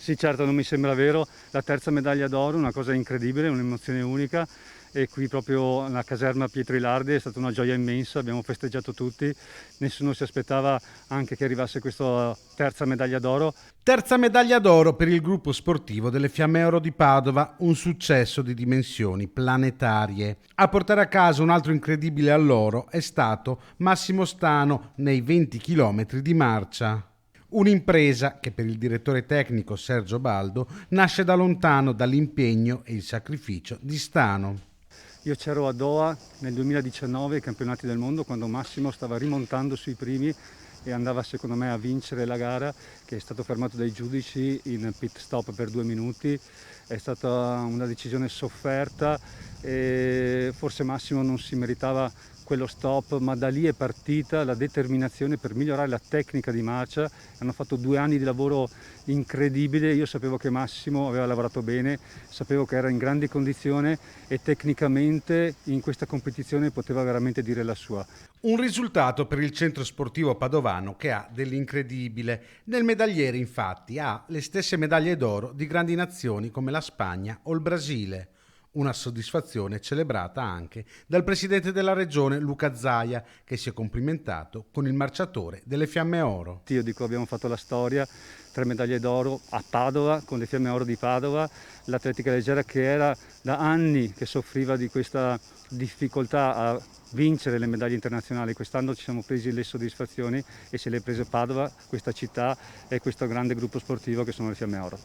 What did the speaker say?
Sì, certo, non mi sembra vero. La terza medaglia d'oro, una cosa incredibile, un'emozione unica. E qui proprio alla caserma Pietro Ilardi è stata una gioia immensa, abbiamo festeggiato tutti, nessuno si aspettava anche che arrivasse questa terza medaglia d'oro. Terza medaglia d'oro per il gruppo sportivo delle Fiamme Oro di Padova, un successo di dimensioni planetarie. A portare a casa un altro incredibile alloro è stato Massimo Stano nei 20 km di marcia. Un'impresa che per il direttore tecnico Sergio Baldo nasce da lontano dall'impegno e il sacrificio di Stano. Io c'ero a Doha nel 2019 ai campionati del mondo quando Massimo stava rimontando sui primi e andava secondo me a vincere la gara, che è stato fermato dai giudici in pit stop per 2 minuti. È stata una decisione sofferta e forse Massimo non si meritava quello stop, ma da lì è partita la determinazione per migliorare la tecnica di marcia. Hanno fatto 2 anni di lavoro incredibile. Io sapevo che Massimo aveva lavorato bene, sapevo che era in grandi condizioni e tecnicamente in questa competizione poteva veramente dire la sua. Un risultato per il centro sportivo padovano che ha dell'incredibile. Nel medagliere, infatti, ha le stesse medaglie d'oro di grandi nazioni come la Spagna o il Brasile. Una soddisfazione celebrata anche dal presidente della regione Luca Zaia, che si è complimentato con il marciatore delle Fiamme Oro. Io dico abbiamo fatto la storia, 3 medaglie d'oro a Padova con le Fiamme Oro di Padova, l'atletica leggera che era da anni che soffriva di questa difficoltà a vincere le medaglie internazionali. Quest'anno ci siamo presi le soddisfazioni e se le ha prese Padova, questa città e questo grande gruppo sportivo che sono le Fiamme Oro.